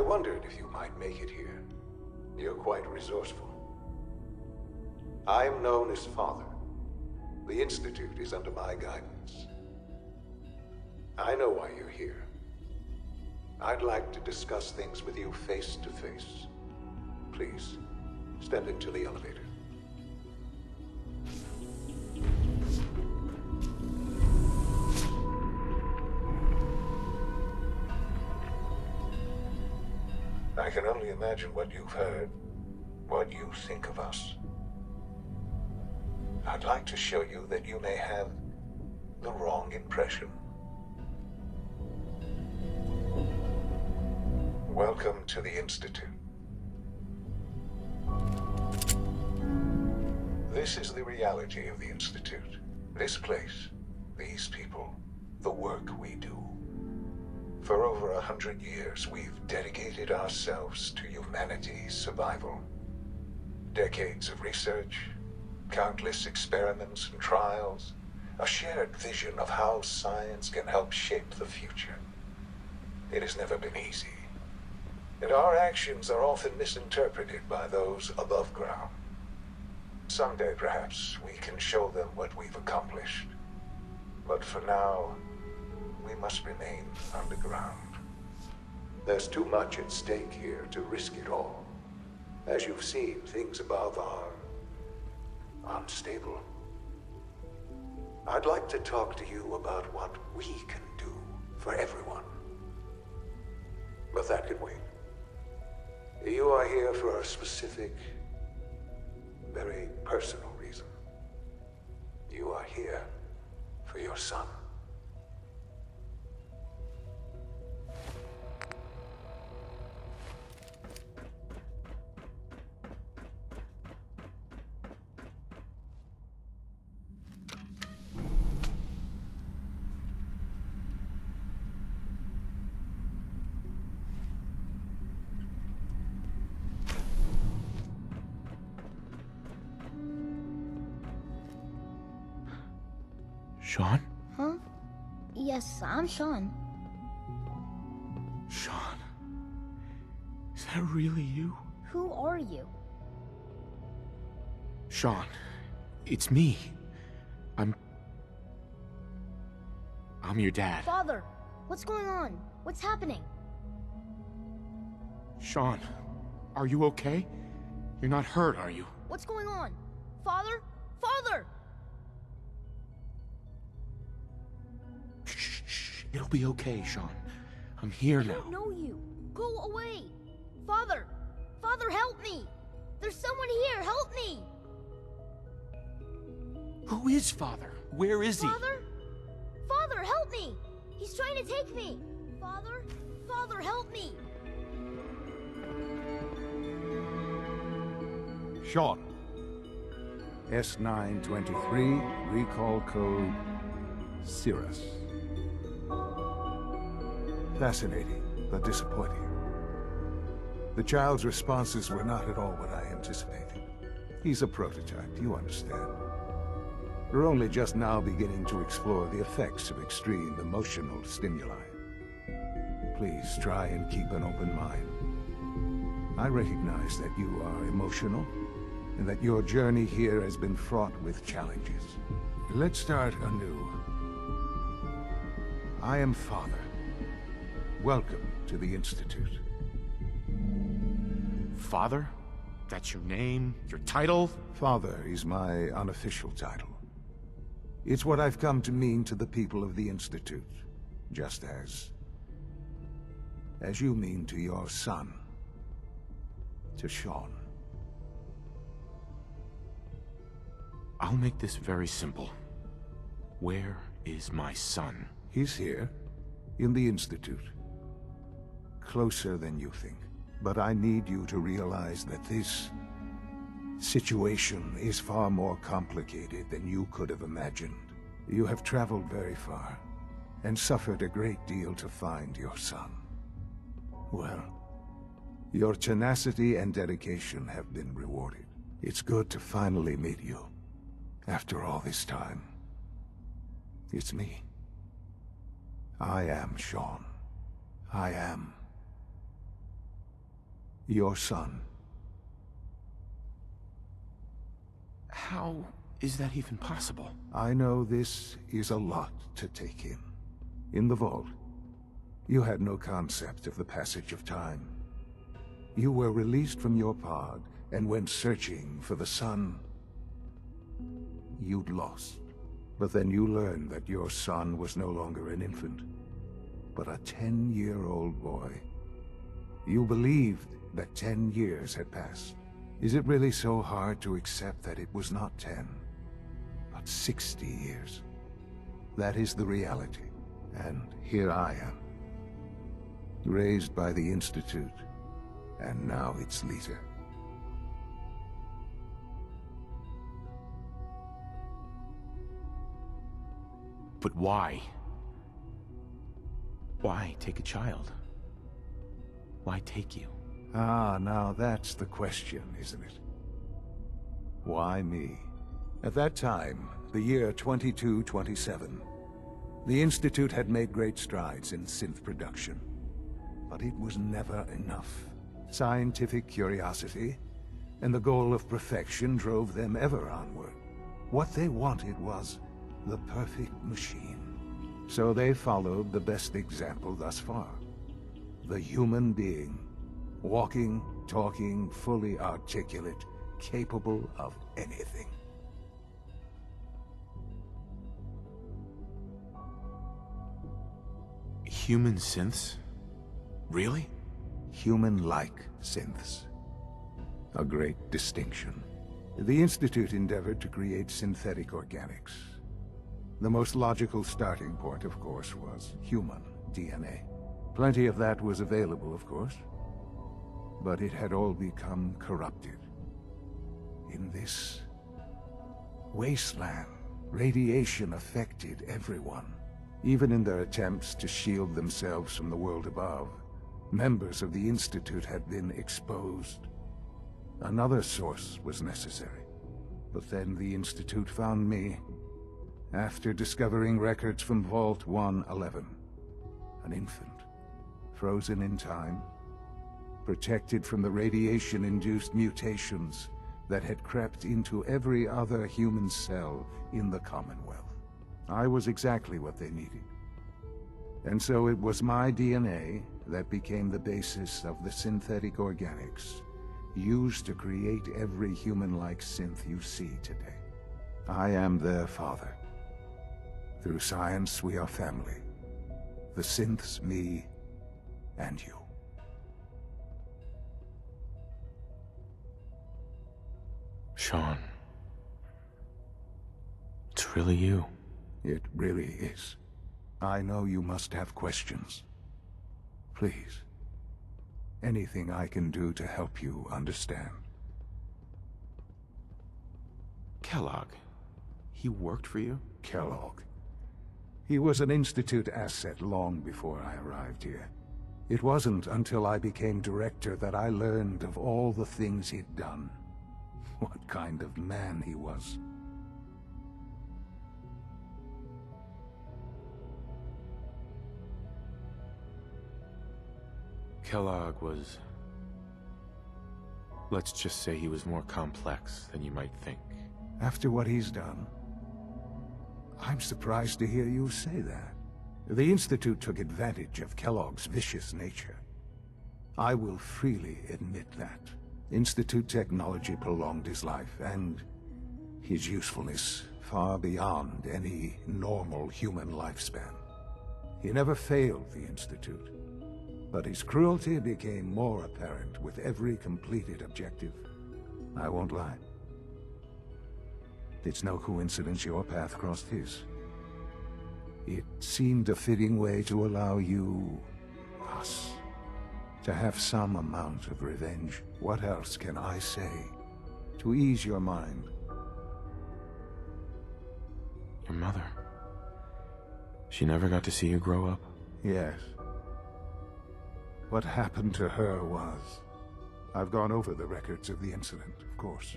wondered if you might make it here. You're quite resourceful. I'm known as Father. The Institute is under my guidance. I know why you're here. I'd like to discuss things with you face to face. Please, step into the elevator. I can only imagine what you've heard, what you think of us. I'd like to show you that you may have the wrong impression. Welcome to the Institute. This is the reality of the Institute. This place, these people, the work we do. For over 100 years, we've dedicated ourselves to humanity's survival. Decades of research, countless experiments and trials, a shared vision of how science can help shape the future. It has never been easy, and our actions are often misinterpreted by those above ground. Someday, perhaps, we can show them what we've accomplished. But for now, we must remain underground. There's too much at stake here to risk it all. As you've seen, things above are unstable. I'd like to talk to you about what we can do for everyone. But that can wait. You are here for a specific, very personal reason. You are here for your son. Sean? Huh? Yes, I'm Sean. Sean? Is that really you? Who are you? Sean, it's me. I'm your dad. Father, what's going on? What's happening? Sean, are you okay? You're not hurt, are you? What's going on? Father? Father! Shh. It'll be okay, Sean. I'm here now. I don't know you. Go away. Father! Father, help me! There's someone here. Help me! Who is Father? Where is he? Father? Father, help me! He's trying to take me! Father? Father, help me! Sean. S923, recall code Cirrus. Fascinating, but disappointing. The child's responses were not at all what I anticipated. He's a prototype, you understand. We're only just now beginning to explore the effects of extreme emotional stimuli. Please try and keep an open mind. I recognize that you are emotional, and that your journey here has been fraught with challenges. Let's start anew. I am Father. Welcome to the Institute. Father? That's your name? Your title? Father is my unofficial title. It's what I've come to mean to the people of the Institute, just as you mean to your son, to Sean. I'll make this very simple. Where is my son? He's here, in the Institute. Closer than you think. But I need you to realize that this situation is far more complicated than you could have imagined. You have traveled very far, and suffered a great deal to find your son. Well, your tenacity and dedication have been rewarded. It's good to finally meet you. After all this time, it's me. I am Sean. I am Your son. How is that even possible? I know this is a lot to take in. In the vault, you had no concept of the passage of time. You were released from your pod and went searching for the son you'd lost. But then you learned that your son was no longer an infant, but a 10-year-old boy. You believed that 10 years had passed. Is it really so hard to accept that it was not 10, but 60 years? That is the reality, and here I am, raised by the Institute, and now its leader. But why? Why take a child? Why take you? Ah, now that's the question, isn't it? Why me? At that time, the year 2227, the Institute had made great strides in synth production. But it was never enough. Scientific curiosity and the goal of perfection drove them ever onward. What they wanted was the perfect machine. So they followed the best example thus far. The human being. Walking, talking, fully articulate, capable of anything. Human synths? Really? Human-like synths. A great distinction. The Institute endeavored to create synthetic organics. The most logical starting point, of course, was human DNA. Plenty of that was available, of course. But it had all become corrupted. In this wasteland, radiation affected everyone. Even in their attempts to shield themselves from the world above, members of the Institute had been exposed. Another source was necessary. But then the Institute found me, after discovering records from Vault 111. An infant, frozen in time, protected from the radiation-induced mutations that had crept into every other human cell in the Commonwealth. I was exactly what they needed. And so it was my DNA that became the basis of the synthetic organics used to create every human-like synth you see today. I am their father. Through science, we are family. The synths, me, and you. Sean. It's really you. It really is. I know you must have questions. Please. Anything I can do to help you understand. Kellogg. He worked for you? Kellogg. He was an Institute asset long before I arrived here. It wasn't until I became director that I learned of all the things he'd done. What kind of man he was. Kellogg was... let's just say he was more complex than you might think. After what he's done, I'm surprised to hear you say that. The Institute took advantage of Kellogg's vicious nature. I will freely admit that. Institute technology prolonged his life, and his usefulness far beyond any normal human lifespan. He never failed the Institute, but his cruelty became more apparent with every completed objective. I won't lie. It's no coincidence your path crossed his. It seemed a fitting way to allow you, us, to have some amount of revenge. What else can I say to ease your mind? Your mother. She never got to see you grow up? Yes. What happened to her was... I've gone over the records of the incident, of course.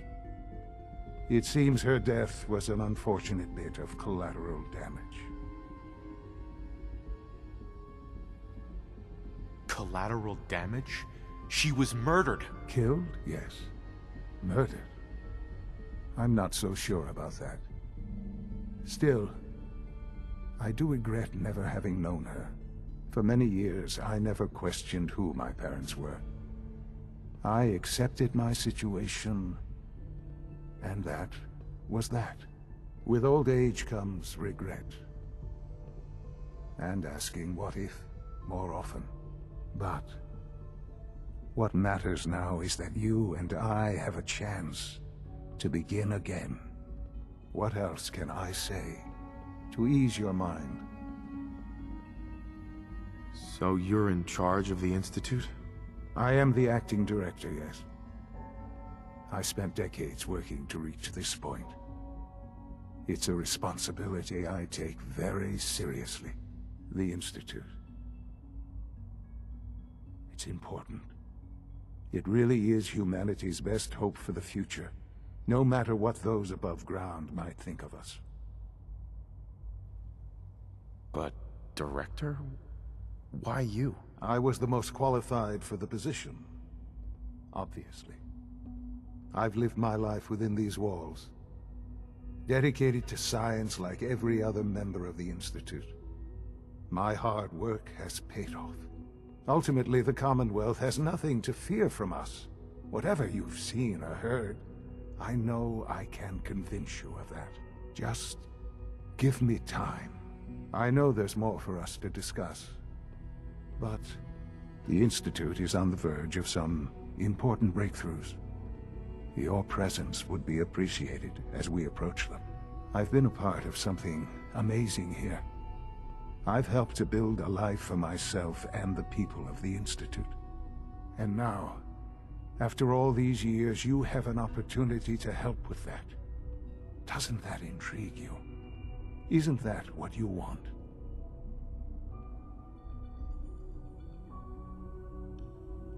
It seems her death was an unfortunate bit of collateral damage. Collateral damage? She was murdered. Killed? Yes. Murdered? I'm not so sure about that. Still, I do regret never having known her. For many years, I never questioned who my parents were. I accepted my situation, and that was that. With old age comes regret. And asking what if more often. But what matters now is that you and I have a chance to begin again. What else can I say to ease your mind? So you're in charge of the Institute? I am the acting director, yes. I spent decades working to reach this point. It's a responsibility I take very seriously. The Institute. It's important. It really is humanity's best hope for the future, no matter what those above ground might think of us. But, director? Why you? I was the most qualified for the position, obviously. I've lived my life within these walls, dedicated to science like every other member of the Institute. My hard work has paid off. Ultimately, the Commonwealth has nothing to fear from us. Whatever you've seen or heard, I know I can convince you of that. Just give me time. I know there's more for us to discuss. But the Institute is on the verge of some important breakthroughs. Your presence would be appreciated as we approach them. I've been a part of something amazing here. I've helped to build a life for myself and the people of the Institute. And now, after all these years, you have an opportunity to help with that. Doesn't that intrigue you? Isn't that what you want?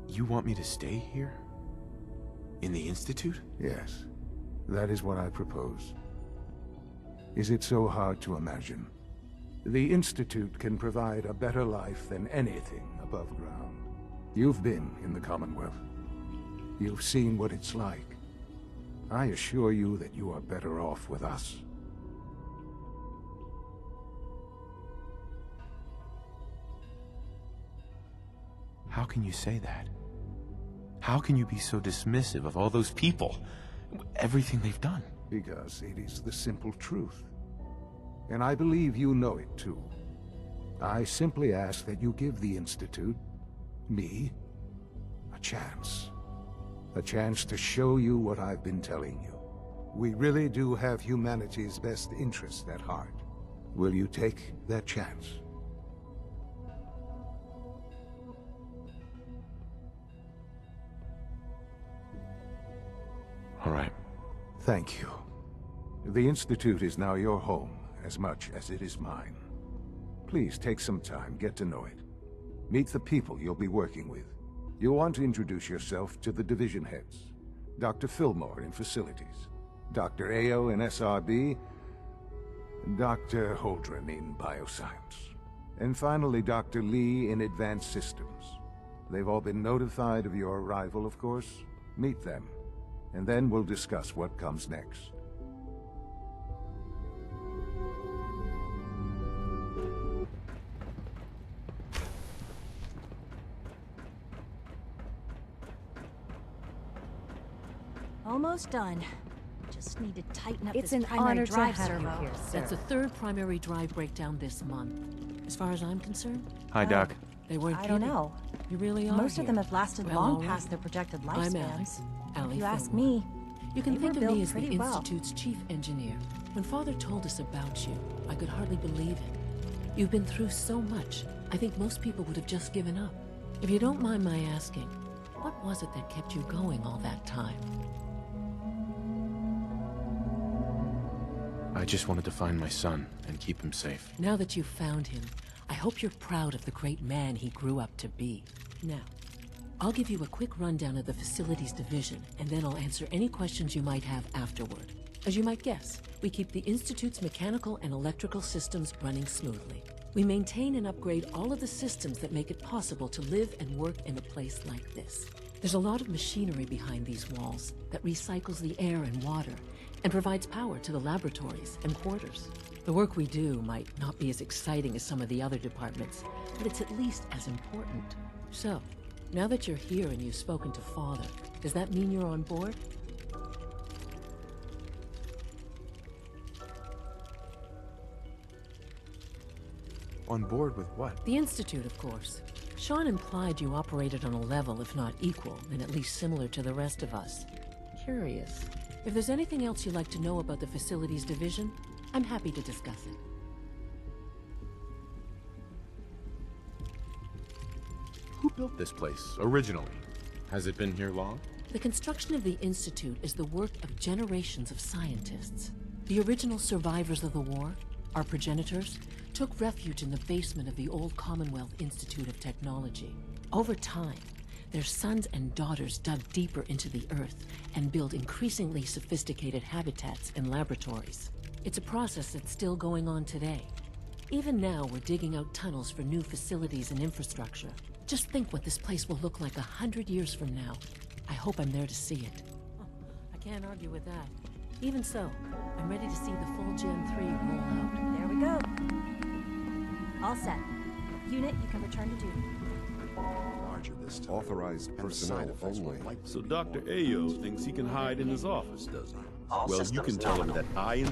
You want me to stay here? In the Institute? Yes, that is what I propose. Is it so hard to imagine? The Institute can provide a better life than anything above ground. You've been in the Commonwealth. You've seen what it's like. I assure you that you are better off with us. How can you say that? How can you be so dismissive of all those people? Everything they've done? Because it is the simple truth. And I believe you know it too. I simply ask that you give the Institute, me, a chance. A chance to show you what I've been telling you. We really do have humanity's best interest at heart. Will you take that chance? All right. Thank you. The Institute is now your home, as much as it is mine. Please take some time, get to know it. Meet the people you'll be working with. You'll want to introduce yourself to the division heads. Dr. Fillmore in Facilities, Dr. Ao in SRB, Dr. Holdren in Bioscience, and finally Dr. Lee in Advanced Systems. They've all been notified of your arrival, of course. Meet them, and then we'll discuss what comes next. Almost done. Just need to tighten up It's this an primary honor to drive have you servo. here, sir. That's the third primary drive breakdown this month. As far as I'm concerned, Hi, Doc. they weren't I don't kidding. know. You really are Most of them here. have lasted Well, long all right. past their projected I'm lifespans. Allie If you ask Fillmore. me, You can they think were of me built as the pretty well. Institute's chief engineer. When Father told us about you, I could hardly believe it. You've been through so much, I think most people would have just given up. If you don't mind my asking, what was it that kept you going all that time? I just wanted to find my son and keep him safe. Now that you've found him, I hope you're proud of the great man he grew up to be. Now, I'll give you a quick rundown of the facilities division, and then I'll answer any questions you might have afterward. As you might guess, we keep the Institute's mechanical and electrical systems running smoothly. We maintain and upgrade all of the systems that make it possible to live and work in a place like this. There's a lot of machinery behind these walls that recycles the air and water and provides power to the laboratories and quarters. The work we do might not be as exciting as some of the other departments, but it's at least as important. So, now that you're here and you've spoken to Father, does that mean you're on board? On board with what? The Institute, of course. Sean implied you operated on a level, if not equal, then at least similar to the rest of us. Curious. If there's anything else you'd like to know about the Facilities Division, I'm happy to discuss it. Who built this place, originally? Has it been here long? The construction of the Institute is the work of generations of scientists. The original survivors of the war, our progenitors, took refuge in the basement of the old Commonwealth Institute of Technology. Over time, their sons and daughters dug deeper into the earth and built increasingly sophisticated habitats and laboratories. It's a process that's still going on today. Even now, we're digging out tunnels for new facilities and infrastructure. Just think what this place will look like 100 years from now. I hope I'm there to see it. Oh, I can't argue with that. Even so, I'm ready to see the full Gen 3 roll out. There we go. All set. Unit, you can return to duty. Authorized personnel only. So Dr. Ayo thinks he can hide in his office, does he? Well, you can tell him that I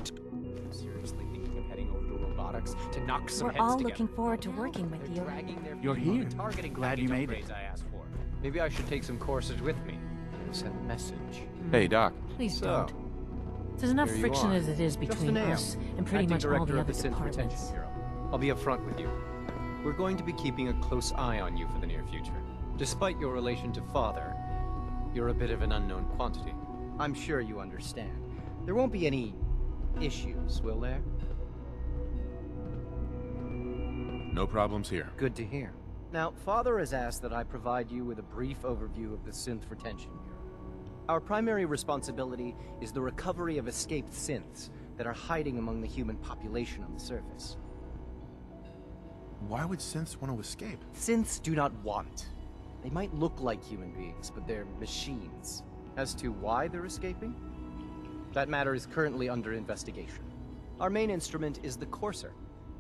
Seriously thinking of heading over to robotics to knock some We're heads all together. looking forward to working with you. You're here. Targeting Glad you made it. I asked for. Maybe I should take some courses with me. Send a message. Hey, Doc. Please So, don't. There's enough here you friction are. as it is between Just an us and pretty Acting much all Director the of other the Synth Retention departments. Bureau. I'll be upfront with you. We're going to be keeping a close eye on you for the near future. Despite your relation to Father, you're a bit of an unknown quantity. I'm sure you understand. There won't be any issues, will there? No problems here. Good to hear. Now, Father has asked that I provide you with a brief overview of the Synth Retention Bureau. Our primary responsibility is the recovery of escaped synths that are hiding among the human population on the surface. Why would synths want to escape? Synths do not want. They might look like human beings, but they're machines. As to why they're escaping? That matter is currently under investigation. Our main instrument is the Courser,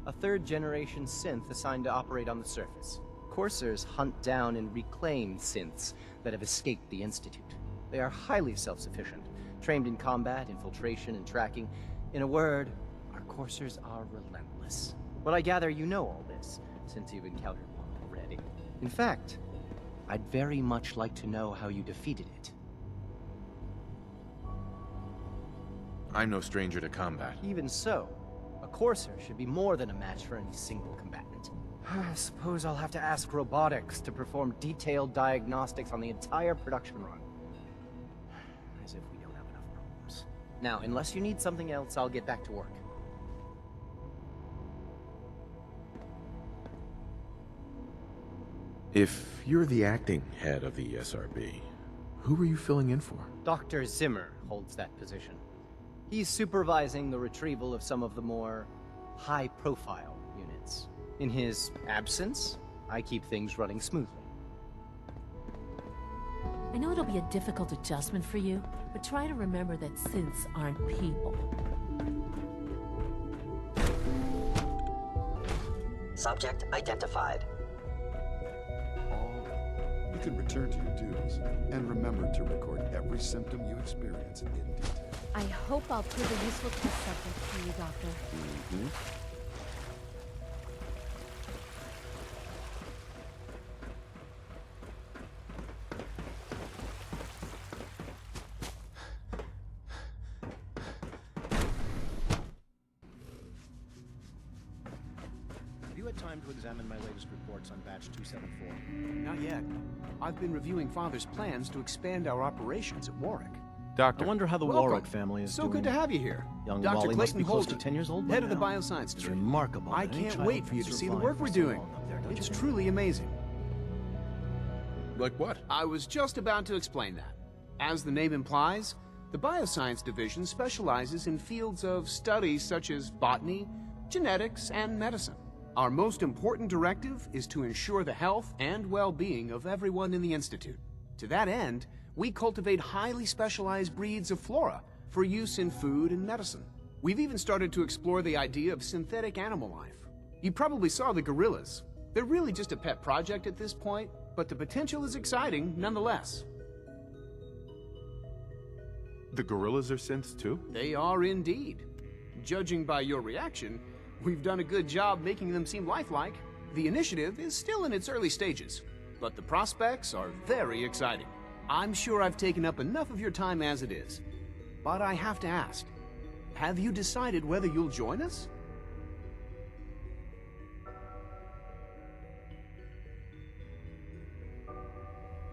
a third-generation synth assigned to operate on the surface. Coursers hunt down and reclaim synths that have escaped the Institute. They are highly self-sufficient, trained in combat, infiltration, and tracking. In a word, our Coursers are relentless. But I gather you know all this, since you've encountered one already. In fact, I'd very much like to know how you defeated it. I'm no stranger to combat. Even so, a Courser should be more than a match for any single combatant. I suppose I'll have to ask robotics to perform detailed diagnostics on the entire production run. As if we don't have enough problems. Now, unless you need something else, I'll get back to work. If you're the acting head of the SRB, who are you filling in for? Dr. Zimmer holds that position. He's supervising the retrieval of some of the more high-profile units. In his absence, I keep things running smoothly. I know it'll be a difficult adjustment for you, but try to remember that synths aren't people. Subject identified. You can return to your duties, and remember to record every symptom you experience in detail. I hope I'll prove a useful test subject for you, Doctor. Have you had time to examine my latest reports on Batch 274? Not yet. I've been reviewing Father's plans to expand our operations at Warwick. Doctor. I wonder how the Welcome. Warwick family is So doing. good to have you here. Young Dr. Wally must Clayton be close to Holden, 10 years old by head of the now. bioscience It's division. remarkable. I that any can't child wait for can you to see the survive work for we're so doing. long up there, don't It's you think? truly amazing. Like what? I was just about to explain that. As the name implies, the bioscience division specializes in fields of studies such as botany, genetics, and medicine. Our most important directive is to ensure the health and well-being of everyone in the Institute. To that end, we cultivate highly specialized breeds of flora for use in food and medicine. We've even started to explore the idea of synthetic animal life. You probably saw the gorillas. They're really just a pet project at this point, but the potential is exciting nonetheless. The gorillas are synths too? They are indeed. Judging by your reaction, we've done a good job making them seem lifelike. The initiative is still in its early stages, but the prospects are very exciting. I'm sure I've taken up enough of your time as it is, but I have to ask, have you decided whether you'll join us?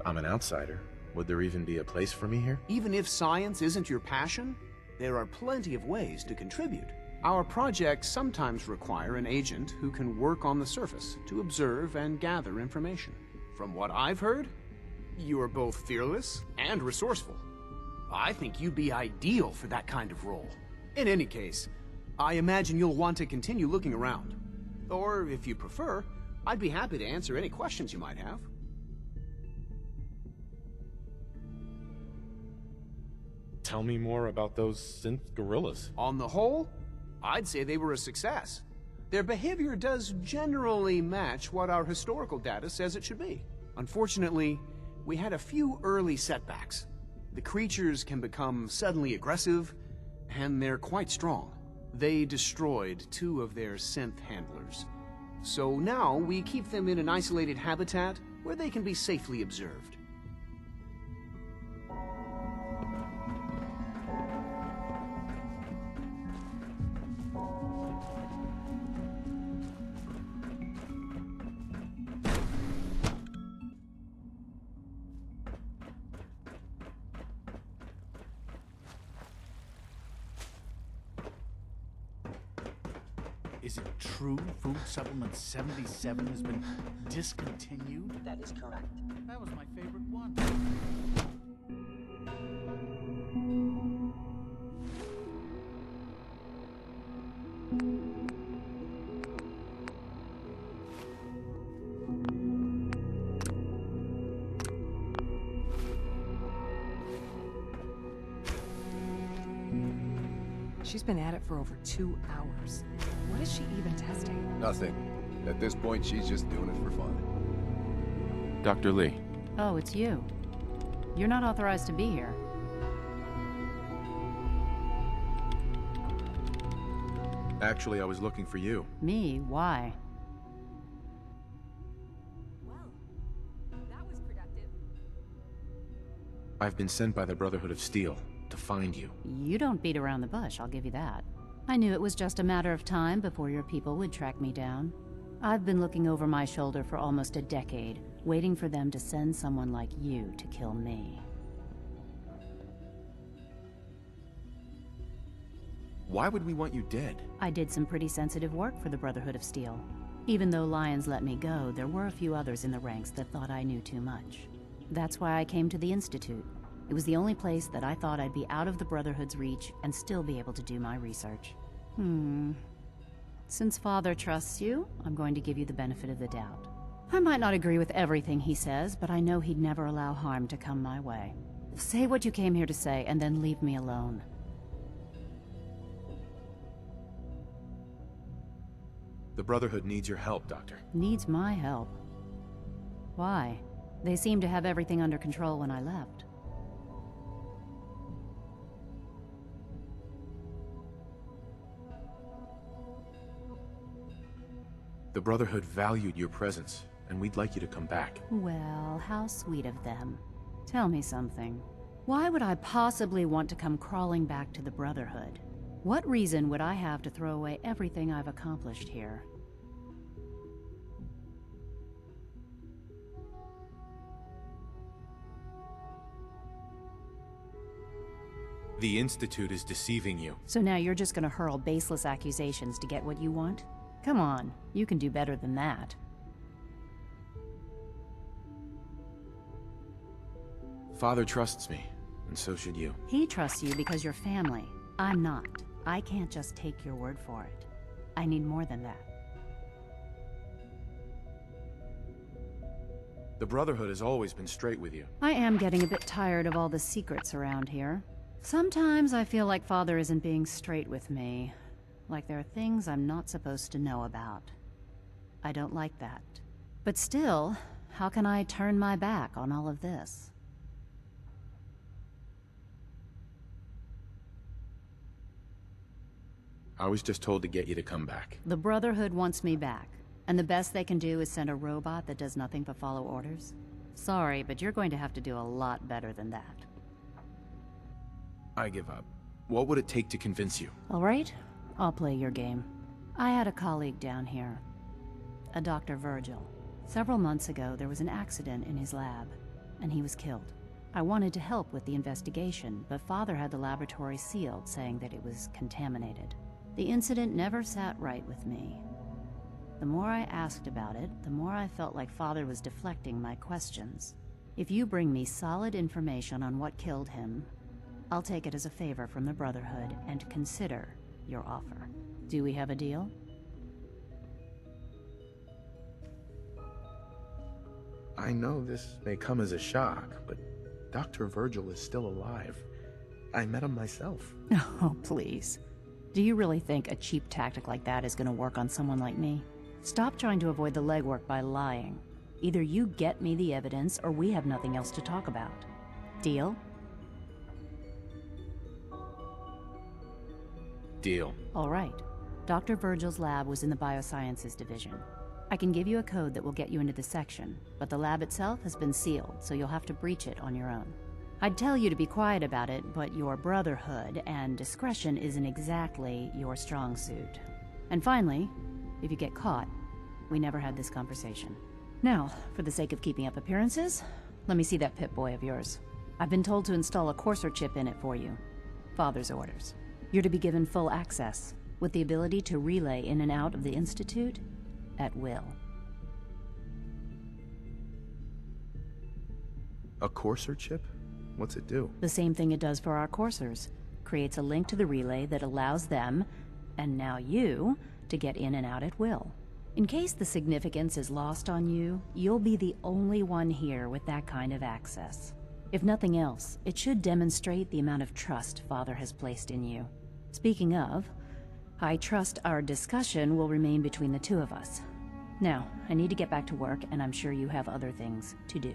I'm an outsider. Would there even be a place for me here? Even if science isn't your passion, there are plenty of ways to contribute. Our projects sometimes require an agent who can work on the surface to observe and gather information. From what I've heard, you are both fearless and resourceful. I think you'd be ideal for that kind of role. In any case, I imagine you'll want to continue looking around. Or, if you prefer, I'd be happy to answer any questions you might have. Tell me more about those synth gorillas. On the whole, I'd say they were a success. Their behavior does generally match what our historical data says it should be. Unfortunately, we had a few early setbacks. The creatures can become suddenly aggressive, and they're quite strong. They destroyed 2 of their synth handlers. So now we keep them in an isolated habitat where they can be safely observed. Is it true Food Supplement 77 has been discontinued? That is correct. That was my favorite one. She's been at it for over 2 hours. What is she even testing? Nothing. At this point, she's just doing it for fun. Dr. Lee. Oh, it's you. You're not authorized to be here. Actually, I was looking for you. Me? Why? Well, that was productive. I've been sent by the Brotherhood of Steel to find you. You don't beat around the bush, I'll give you that. I knew it was just a matter of time before your people would track me down. I've been looking over my shoulder for almost a decade, waiting for them to send someone like you to kill me. Why would we want you dead? I did some pretty sensitive work for the Brotherhood of Steel. Even though Lyons let me go, there were a few others in the ranks that thought I knew too much. That's why I came to the Institute. It was the only place that I thought I'd be out of the Brotherhood's reach and still be able to do my research. Since Father trusts you, I'm going to give you the benefit of the doubt. I might not agree with everything he says, but I know he'd never allow harm to come my way. Say what you came here to say, and then leave me alone. The Brotherhood needs your help, Doctor. Needs my help. Why? They seemed to have everything under control when I left. The Brotherhood valued your presence, and we'd like you to come back. Well, how sweet of them. Tell me something. Why would I possibly want to come crawling back to the Brotherhood? What reason would I have to throw away everything I've accomplished here? The Institute is deceiving you. So now you're just gonna hurl baseless accusations to get what you want? Come on, you can do better than that. Father trusts me, and so should you. He trusts you because you're family. I'm not. I can't just take your word for it. I need more than that. The Brotherhood has always been straight with you. I am getting a bit tired of all the secrets around here. Sometimes I feel like Father isn't being straight with me. Like there are things I'm not supposed to know about. I don't like that. But still, how can I turn my back on all of this? I was just told to get you to come back. The Brotherhood wants me back, and the best they can do is send a robot that does nothing but follow orders? Sorry, but you're going to have to do a lot better than that. I give up. What would it take to convince you? All right, I'll play your game. I had a colleague down here, a Dr. Virgil. Several months ago, there was an accident in his lab, and he was killed. I wanted to help with the investigation, but Father had the laboratory sealed, saying that it was contaminated. The incident never sat right with me. The more I asked about it, the more I felt like Father was deflecting my questions. If you bring me solid information on what killed him, I'll take it as a favor from the Brotherhood and consider your offer. Do we have a deal? I know this may come as a shock, but Dr. Virgil is still alive. I met him myself. Oh, please. Do you really think a cheap tactic like that is going to work on someone like me? Stop trying to avoid the legwork by lying. Either you get me the evidence, or we have nothing else to talk about. Deal? Deal. All right. Dr. Virgil's lab was in the Biosciences Division. I can give you a code that will get you into the section, but the lab itself has been sealed, so you'll have to breach it on your own. I'd tell you to be quiet about it, but your Brotherhood and discretion isn't exactly your strong suit. And finally, if you get caught, we never had this conversation. Now, for the sake of keeping up appearances, let me see that Pip-Boy of yours. I've been told to install a Courser chip in it for you. Father's orders. You're to be given full access, with the ability to relay in and out of the Institute at will. A Courser chip? What's it do? The same thing it does for our coursers. Creates a link to the relay that allows them, and now you, to get in and out at will. In case the significance is lost on you, you'll be the only one here with that kind of access. If nothing else, it should demonstrate the amount of trust Father has placed in you. Speaking of, I trust our discussion will remain between the two of us. Now, I need to get back to work, and I'm sure you have other things to do.